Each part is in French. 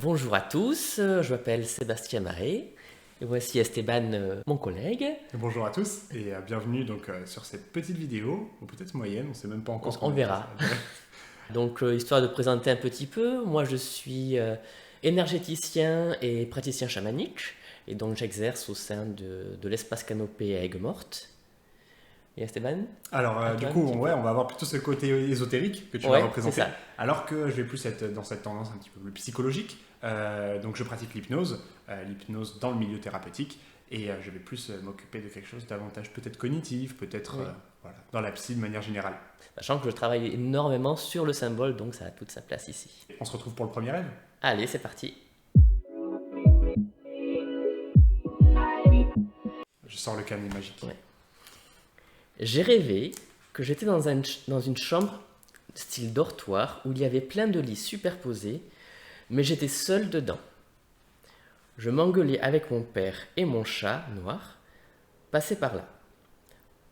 Bonjour à tous, je m'appelle Sébastien Marais et voici Esteban, mon collègue. Et bonjour à tous et bienvenue sur cette petite vidéo, ou peut-être moyenne, on ne sait même pas encore On combien de temps ça verra. va durer. Donc, histoire de présenter un petit peu, moi je suis énergéticien et praticien chamanique et donc j'exerce au sein de l'espace Canopée à Aigues-Mortes. Et Esteban, Alors à du toi un coup, petit peu? on va avoir plutôt ce côté ésotérique que tu vas Ouais, c'est représenter, ça. alors que je vais plus être dans cette tendance un petit peu plus psychologique. Donc je pratique l'hypnose dans le milieu thérapeutique, et je vais plus m'occuper de quelque chose davantage peut-être cognitif, peut-être Oui. voilà, dans la psy de manière générale. Sachant que je travaille énormément sur le symbole, donc ça a toute sa place ici. On se retrouve pour le premier rêve. Allez, c'est parti. Je sors le canon magique. Ouais. J'ai rêvé que j'étais dans une chambre style dortoir où il y avait plein de lits superposés, mais j'étais seul dedans. Je m'engueulais avec mon père et mon chat noir, passé par là.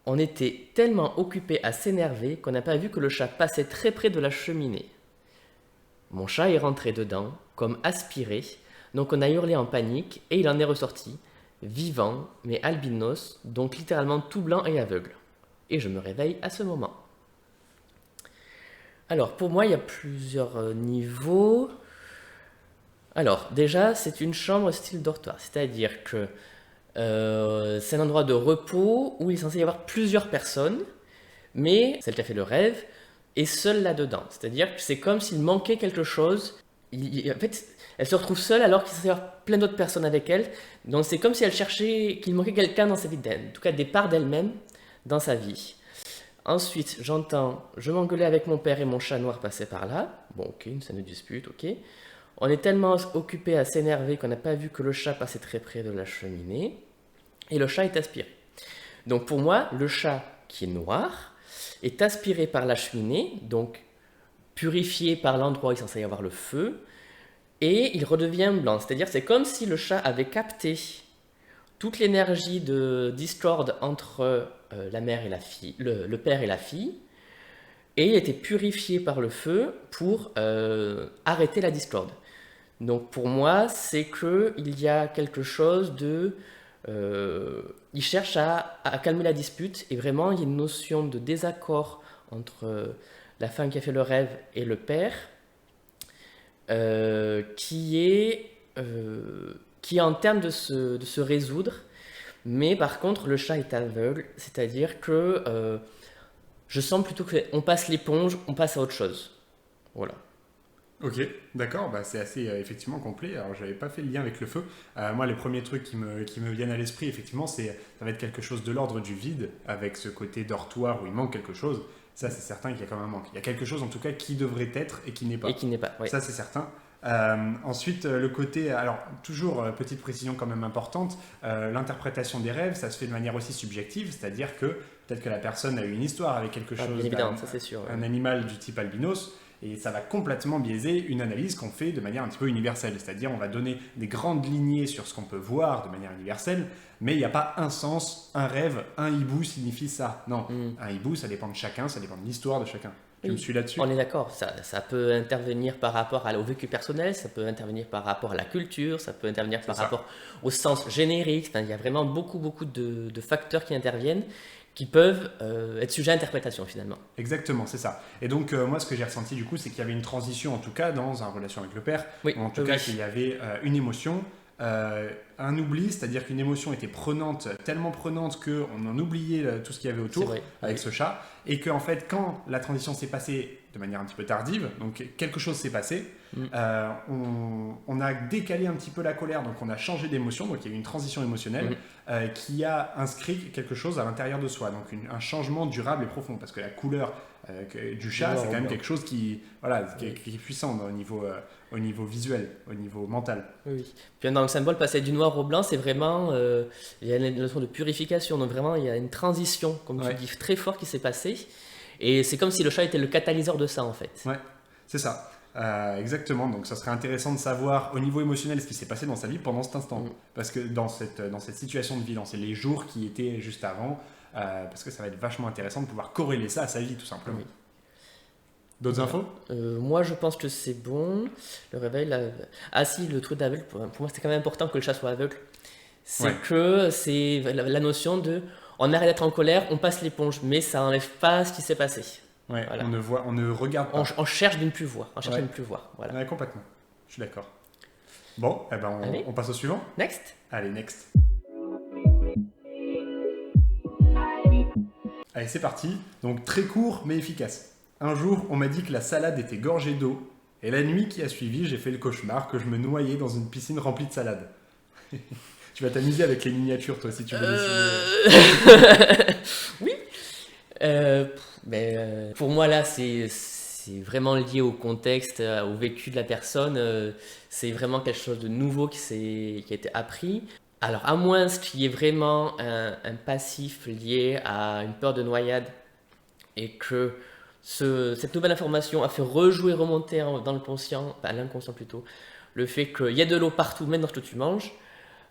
On était tellement occupés à s'énerver qu'on n'a pas vu que le chat passait très près de la cheminée. Mon chat est rentré dedans, comme aspiré, donc on a hurlé en panique et il en est ressorti, vivant mais albinos, donc littéralement tout blanc et aveugle. Et je me réveille à ce moment. Alors, pour moi, il y a plusieurs niveaux. Alors, déjà, c'est une chambre style dortoir, c'est-à-dire que c'est un endroit de repos où il est censé y avoir plusieurs personnes, mais celle qui a fait le rêve est seule là-dedans. C'est-à-dire que c'est comme s'il manquait quelque chose. En fait, elle se retrouve seule alors qu'il est censé y avoir plein d'autres personnes avec elle. Donc c'est comme si elle cherchait qu'il manquait quelqu'un dans sa vie, en tout cas des parts d'elle-même dans sa vie. Ensuite, j'entends, je m'engueulais avec mon père et mon chat noir passaient par là. Bon, ok, une scène de dispute, ok. On est tellement occupé à s'énerver qu'on n'a pas vu que le chat passait très près de la cheminée. Et le chat est aspiré. Donc pour moi, le chat qui est noir est aspiré par la cheminée, donc purifié par l'endroit où il est censé y avoir le feu, et il redevient blanc. C'est-à-dire c'est comme si le chat avait capté toute l'énergie de discorde entre la mère et la fille, le père et la fille, et il était purifié par le feu pour arrêter la discorde. Donc pour moi, c'est que il y a quelque chose de... il cherche à calmer la dispute, et vraiment il y a une notion de désaccord entre la femme qui a fait le rêve et le père, qui est en termes de se résoudre, mais par contre le chat est aveugle, c'est-à-dire que je sens plutôt qu'on passe l'éponge, on passe à autre chose. Voilà. Ok, d'accord, bah, c'est assez effectivement complet. Alors, j'avais pas fait le lien avec le feu. Moi, les premiers trucs qui me viennent à l'esprit, effectivement, ça va être quelque chose de l'ordre du vide, avec ce côté dortoir où il manque quelque chose. Ça, c'est certain qu'il y a quand même un manque. Il y a quelque chose, en tout cas, qui devrait être et qui n'est Et pas. qui n'est pas, oui. Ça, c'est certain. Ensuite, le côté, alors toujours petite précision quand même importante, l'interprétation des rêves, ça se fait de manière aussi subjective, c'est-à-dire que peut-être que la personne a eu une histoire avec quelque Ah, bien chose évidemment, ça c'est sûr. un animal du type albinos, et ça va complètement biaiser une analyse qu'on fait de manière un petit peu universelle. C'est-à-dire, on va donner des grandes lignées sur ce qu'on peut voir de manière universelle, mais il n'y a pas un sens, un rêve, un hibou signifie ça. Non, Hmm. un hibou, ça dépend de chacun, ça dépend de l'histoire de chacun. Tu me Oui, suis là-dessus? on est d'accord. Ça peut intervenir par rapport au vécu personnel, ça peut intervenir par rapport à la culture, ça peut intervenir C'est par ça. rapport au sens générique. Enfin, il y a vraiment beaucoup de facteurs qui interviennent qui peuvent être sujets à interprétation finalement. Exactement, c'est ça. Et donc, moi, ce que j'ai ressenti du coup, c'est qu'il y avait une transition, en tout cas, dans une relation avec le père, Oui, ou en tout oui, cas, oui. qu'il y avait une émotion, un oubli, c'est-à-dire qu'une émotion était prenante, tellement prenante qu'on en oubliait tout ce qu'il y avait C'est autour vrai. avec Oui. ce chat, et qu'en fait, quand la transition s'est passée de manière un petit peu tardive, donc quelque chose s'est passé, Mm. on a décalé un petit peu la colère, donc on a changé d'émotion, donc il y a eu une transition émotionnelle Mhm. qui a inscrit quelque chose à l'intérieur de soi, donc un changement durable et profond, parce que la couleur du Du chat, noir c'est au quand même blanc. quelque chose qui, voilà, Oui. qui est puissant au niveau visuel, au niveau mental. Oui, oui. Puis dans le symbole, passer du noir au blanc, c'est vraiment, il y a une notion de purification. Donc vraiment, il y a une transition, comme tu Ouais, dis, très fort qui s'est passée. Et c'est comme si le chat était le catalyseur de ça en fait. ouais, c'est ça. Exactement, donc ça serait intéressant de savoir au niveau émotionnel ce qui s'est passé dans sa vie pendant cet instant. Mm. Parce que dans cette situation de vie, dans les jours qui étaient juste avant, parce que ça va être vachement intéressant de pouvoir corréler ça à sa vie tout simplement. Oui. D'autres infos? Moi, je pense que c'est bon. Le réveil, ah si, le truc d'aveugle, pour moi, c'était quand même important que le chat soit aveugle. C'est Ouais. que c'est la notion de on arrête d'être en colère, on passe l'éponge, mais ça n'enlève pas ce qui s'est passé. Ouais, Voilà. on ne regarde pas. On cherche de ne plus voir. On cherche Ouais. de ne plus voir. Voilà. Ouais, complètement. Je suis d'accord. Bon, eh ben Allez. on passe au suivant. Next. Allez, next. Allez, c'est parti. Donc très court mais efficace. Un jour, on m'a dit que la salade était gorgée d'eau. Et la nuit qui a suivi, j'ai fait le cauchemar que je me noyais dans une piscine remplie de salade. Tu vas t'amuser avec les miniatures, toi, si tu veux dessiner. Oui. Pour moi, là, c'est vraiment lié au contexte, au vécu de la personne. C'est vraiment quelque chose de nouveau qui a été appris. Alors, à moins qu'il y ait vraiment un passif lié à une peur de noyade et que cette nouvelle information a fait rejouer, remonter dans le conscient, l'inconscient plutôt, le fait qu'il y a de l'eau partout, même dans ce que tu manges.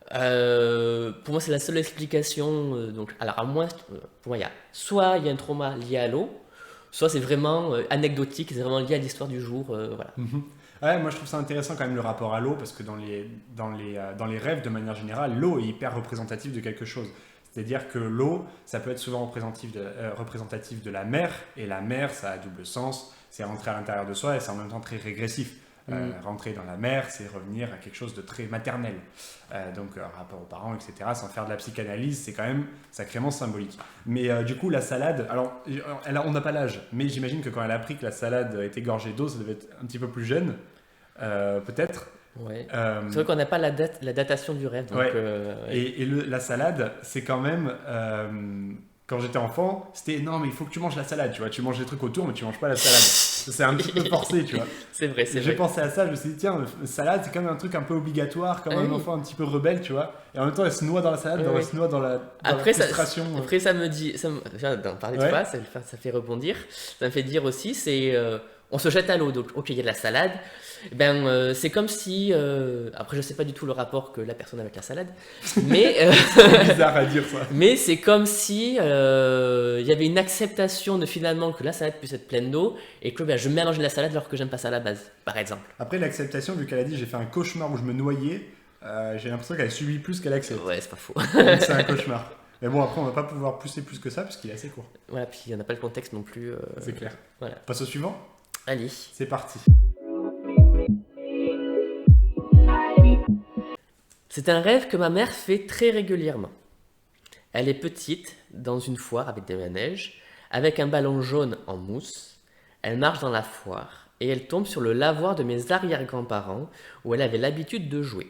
Pour moi, c'est la seule explication. Donc, alors, à moins, pour moi, soit il y a un trauma lié à l'eau, soit c'est vraiment anecdotique, c'est vraiment lié à l'histoire du jour. Voilà. Ouais, moi je trouve ça intéressant quand même le rapport à l'eau parce que dans les rêves de manière générale, l'eau est hyper représentative de quelque chose. C'est-à-dire que l'eau, ça peut être souvent représentatif de la mer, et la mer, ça a double sens, c'est rentrer à l'intérieur de soi et c'est en même temps très régressif. Rentrer dans la mer, c'est revenir à quelque chose de très maternel. Donc, rapport aux parents, etc., sans faire de la psychanalyse, c'est quand même sacrément symbolique. Mais du coup, la salade, alors, on n'a pas l'âge, mais j'imagine que quand elle a appris que la salade était gorgée d'eau, ça devait être un petit peu plus jeune, peut-être. Ouais. C'est vrai qu'on n'a pas la datation du rêve. Donc, Ouais. ouais. Et la salade, c'est quand même. Quand j'étais enfant, c'était non, mais il faut que tu manges la salade, tu vois. Tu manges des trucs autour, mais tu manges pas la salade. C'est un petit peu forcé, tu vois. C'est vrai, c'est J'ai vrai. pensé à ça, je me suis dit, tiens, salade, c'est quand même un truc un peu obligatoire, comme Ah un oui. enfant un petit peu rebelle, tu vois. Et en même temps, elle se noie dans la salade, Oui. elle se noie dans la Après, frustration. après, ça me dit, d'en parler de Ouais. ça fait rebondir. Ça me fait dire aussi, on se jette à l'eau. Donc, ok, il y a de la salade. C'est comme si, après, je sais pas du tout le rapport que la personne a avec la salade, mais, C'est bizarre à dire ça. mais c'est comme si il y avait une acceptation de finalement que la salade puisse être pleine d'eau et que je mélange de la salade alors que j'aime pas ça à la base, par exemple. Après, l'acceptation, vu qu'elle a dit j'ai fait un cauchemar où je me noyais, j'ai l'impression qu'elle subit plus qu'elle accepte. Ouais, c'est pas faux. Donc c'est un cauchemar. Mais bon, après, on va pas pouvoir pousser plus que ça, parce qu'il est assez court. Voilà, puis il n'y en a pas le contexte non plus. C'est clair. Voilà. On passe au suivant. Allez. C'est parti. C'est un rêve que ma mère fait très régulièrement. Elle est petite, dans une foire avec des manèges, avec un ballon jaune en mousse. Elle marche dans la foire et elle tombe sur le lavoir de mes arrière-grands-parents où elle avait l'habitude de jouer.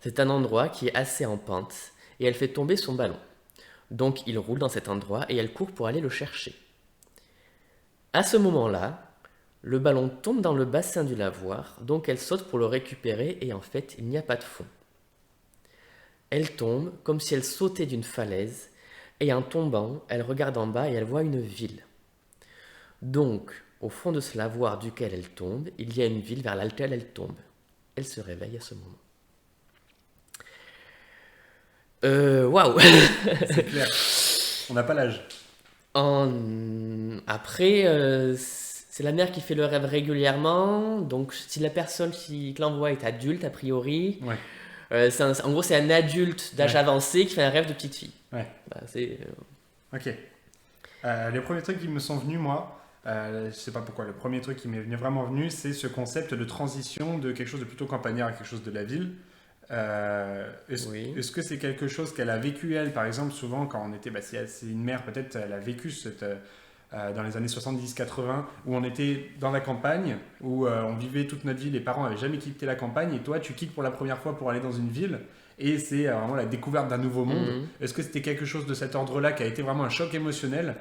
C'est un endroit qui est assez en pente et elle fait tomber son ballon. Donc il roule dans cet endroit et elle court pour aller le chercher. À ce moment-là, le ballon tombe dans le bassin du lavoir, donc elle saute pour le récupérer et en fait, il n'y a pas de fond. Elle tombe comme si elle sautait d'une falaise et en tombant, elle regarde en bas et elle voit une ville. Donc, au fond de ce lavoir duquel elle tombe, il y a une ville vers laquelle elle tombe. Elle se réveille à ce moment. Waouh. C'est clair. On n'a pas l'âge. Après, c'est la mère qui fait le rêve régulièrement. Donc, si la personne qui l'envoie est adulte, a priori, Ouais. en gros, c'est un adulte d'âge Ouais. avancé qui fait un rêve de petite fille. Ouais. C'est Ok. Les premiers trucs qui me sont venus, moi, je sais pas pourquoi, le premier truc qui m'est vraiment venu, c'est ce concept de transition de quelque chose de plutôt campagnard à quelque chose de la ville. Oui. Est-ce que c'est quelque chose qu'elle a vécu, elle, par exemple, souvent quand on était, si c'est une mère, peut-être elle a vécu dans les années 70-80, où on était dans la campagne, où on vivait toute notre vie, les parents n'avaient jamais quitté la campagne, et toi, tu quittes pour la première fois pour aller dans une ville, et c'est vraiment la découverte d'un nouveau monde. Mhm. Est-ce que c'était quelque chose de cet ordre-là qui a été vraiment un choc émotionnel?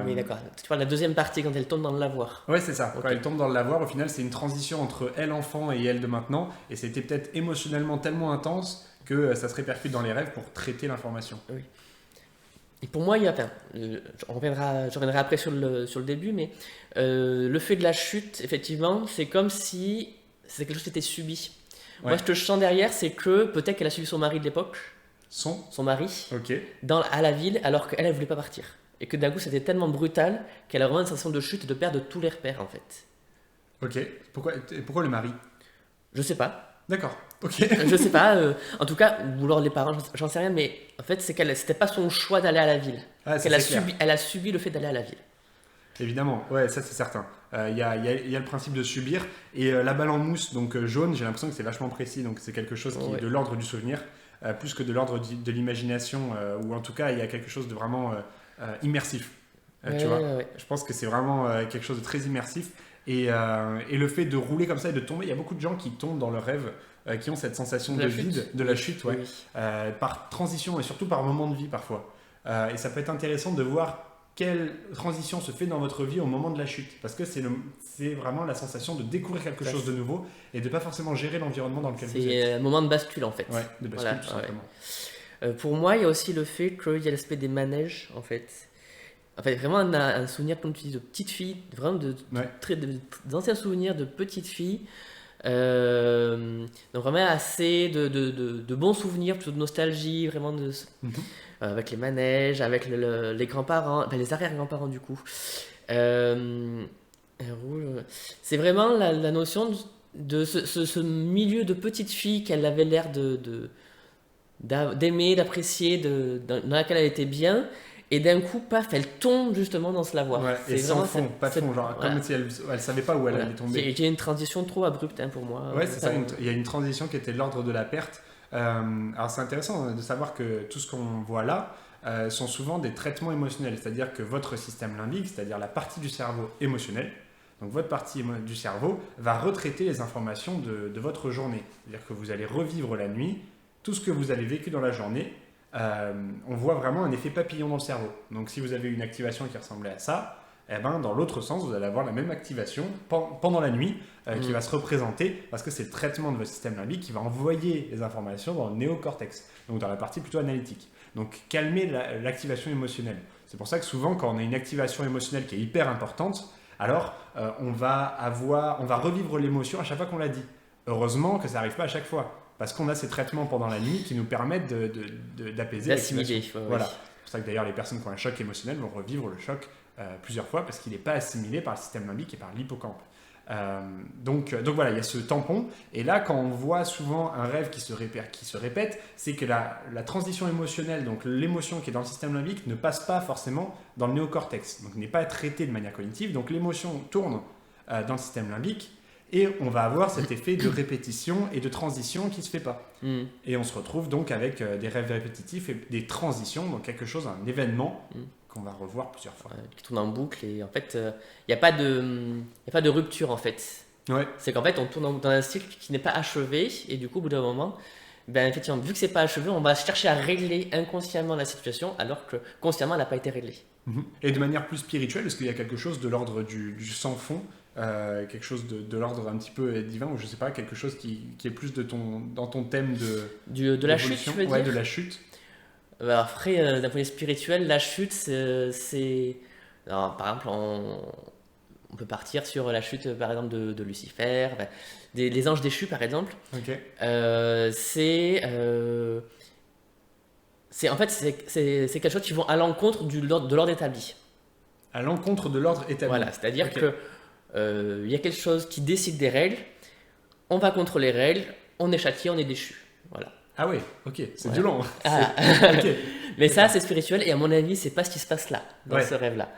Oui, d'accord. Tu parles de la deuxième partie quand elle tombe dans le lavoir. Ouais, c'est ça. Ok. Quand elle tombe dans le lavoir, au final, c'est une transition entre elle enfant et elle de maintenant. Et c'était peut-être émotionnellement tellement intense que ça se répercute dans les rêves pour traiter l'information. Et pour moi, je reviendrai après sur le début, mais le fait de la chute, effectivement, c'est comme si c'est quelque chose qui était subi. Ouais. Moi, ce que je sens derrière, c'est que peut-être qu'elle a suivi son mari de l'époque, Son. son mari, Ok. à la ville, alors qu'elle, elle voulait pas partir. Et que d'un coup, c'était tellement brutal qu'elle a vraiment une sensation de chute et de perdre tous les repères, en fait. Ok. Pourquoi le mari? Je sais pas. D'accord. Ok. Je sais pas. En tout cas, ou alors les parents, j'en sais rien, mais en fait, c'était pas son choix d'aller à la ville. Ah, ça, Elle a c'est clair. elle a subi le fait d'aller à la ville. Évidemment, ouais, ça c'est certain. Il y a le principe de subir. Et la balle en mousse, donc jaune, j'ai l'impression que c'est vachement précis. Donc c'est quelque chose qui est Ouais. de l'ordre du souvenir, plus que de l'ordre de l'imagination, ou en tout cas, il y a quelque chose de vraiment immersif. Tu vois, Ouais. je pense que c'est vraiment quelque chose de très immersif. Et le fait de rouler comme ça et de tomber, il y a beaucoup de gens qui tombent dans leur rêve, qui ont cette sensation de vide, de la chute, ouais, Oui. par transition et surtout par moment de vie parfois. Et ça peut être intéressant de voir quelle transition se fait dans votre vie au moment de la chute. Parce que c'est vraiment la sensation de découvrir quelque chose de nouveau et de ne pas forcément gérer l'environnement dans lequel vous êtes. C'est un moment de bascule, en fait. Ouais, de bascule, Voilà, tout simplement. Pour moi, il y a aussi le fait qu'il y a l'aspect des manèges, en fait. En fait, vraiment un souvenir, comme tu dis, de petite fille, vraiment d'anciens souvenirs de petite fille. Donc vraiment assez de bons souvenirs, plutôt de nostalgie, vraiment avec les manèges, avec les grands-parents, enfin, les arrière-grands-parents du coup. C'est vraiment la notion de ce milieu de petite fille qu'elle avait l'air d'aimer, d'apprécier, dans laquelle elle était bien. Et d'un coup, paf, elle tombe justement dans ce lavoir. Ouais, et sans fond, pas de fond, genre voilà. comme si elle savait pas où elle allait tomber. Il y a une transition trop abrupte pour moi. Ouais, c'est ça, il y a une transition qui était de l'ordre de la perte. Alors c'est intéressant de savoir que tout ce qu'on voit là sont souvent des traitements émotionnels, c'est-à-dire que votre système limbique, c'est-à-dire la partie du cerveau émotionnelle, donc votre partie du cerveau va retraiter les informations de votre journée. C'est-à-dire que vous allez revivre la nuit, tout ce que vous avez vécu dans la journée. On voit vraiment un effet papillon dans le cerveau. Donc si vous avez une activation qui ressemblait à ça, eh ben, dans l'autre sens, vous allez avoir la même activation pendant la nuit qui va se représenter parce que c'est le traitement de votre système limbique qui va envoyer les informations dans le néocortex, donc dans la partie plutôt analytique. Donc calmer l'activation émotionnelle. C'est pour ça que souvent quand on a une activation émotionnelle qui est hyper importante, alors on va revivre l'émotion à chaque fois qu'on l'a dit. Heureusement que ça n'arrive pas à chaque fois. Parce qu'on a ces traitements pendant la nuit qui nous permettent d'apaiser d'assimiler. Voilà. C'est pour ça que d'ailleurs les personnes qui ont un choc émotionnel vont revivre le choc plusieurs fois parce qu'il n'est pas assimilé par le système limbique et par l'hippocampe. Donc voilà, il y a ce tampon. Et là, quand on voit souvent un rêve qui se répète, c'est que la transition émotionnelle, donc l'émotion qui est dans le système limbique, ne passe pas forcément dans le néocortex. Donc n'est pas traitée de manière cognitive. Donc l'émotion tourne dans le système limbique. Et on va avoir cet effet de répétition et de transition qui ne se fait pas. Et on se retrouve donc avec des rêves répétitifs et des transitions, donc quelque chose, un événement qu'on va revoir plusieurs fois. Qui tourne en boucle et en fait, il n'y a pas de rupture en fait. Ouais. C'est qu'en fait, on tourne dans un cycle qui n'est pas achevé et du coup, au bout d'un moment, ben, effectivement, vu que c'est pas achevé, on va chercher à régler inconsciemment la situation alors que consciemment, elle n'a pas été réglée. Et de manière plus spirituelle, est-ce qu'il y a quelque chose de l'ordre du sans fond, quelque chose de l'ordre un petit peu divin, ou je sais pas, quelque chose qui est plus dans ton thème de la chute, tu veux ouais, dire de la chute. Alors après, d'un point de vue spirituel, la chute, alors, par exemple, on peut partir sur la chute, par exemple, de Lucifer, les anges déchus, par exemple. Ok. En fait, c'est quelque chose qui vont à l'encontre de l'ordre établi. À l'encontre de l'ordre établi. Voilà, c'est-à-dire que y a quelque chose qui décide des règles, on va contre les règles, on est châtié, on est déchu. Voilà. Ah ouais, ok, c'est Voilà. violent. Ah. Okay. Mais ça, c'est spirituel et à mon avis, c'est pas ce qui se passe là, dans ce rêve-là.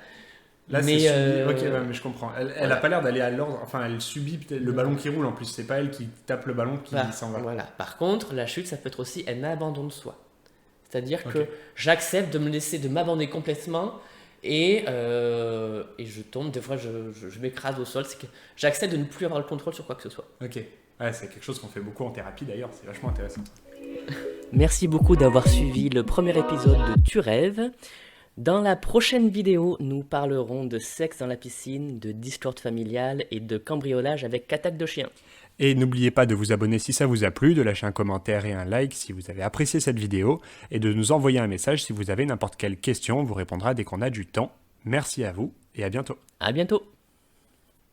Là, mais c'est subi. Ok, ouais, mais je comprends. Elle a pas l'air d'aller à l'ordre. Enfin, elle subit peut-être le Non. ballon qui roule en plus. C'est pas elle qui tape le ballon qui s'en va. Voilà. Par contre, la chute, ça peut être aussi un abandon de soi. C'est-à-dire que j'accepte de m'abandonner complètement et je tombe. Des fois, je m'écrase au sol. C'est que j'accepte de ne plus avoir le contrôle sur quoi que ce soit. Ok. Ouais, c'est quelque chose qu'on fait beaucoup en thérapie d'ailleurs. C'est vachement intéressant. Merci beaucoup d'avoir suivi le premier épisode de Tu rêves. Dans la prochaine vidéo, nous parlerons de sexe dans la piscine, de discorde familiale et de cambriolage avec attaque de chien. Et n'oubliez pas de vous abonner si ça vous a plu, de lâcher un commentaire et un like si vous avez apprécié cette vidéo, et de nous envoyer un message si vous avez n'importe quelle question. On vous répondra dès qu'on a du temps. Merci à vous et à bientôt. À bientôt.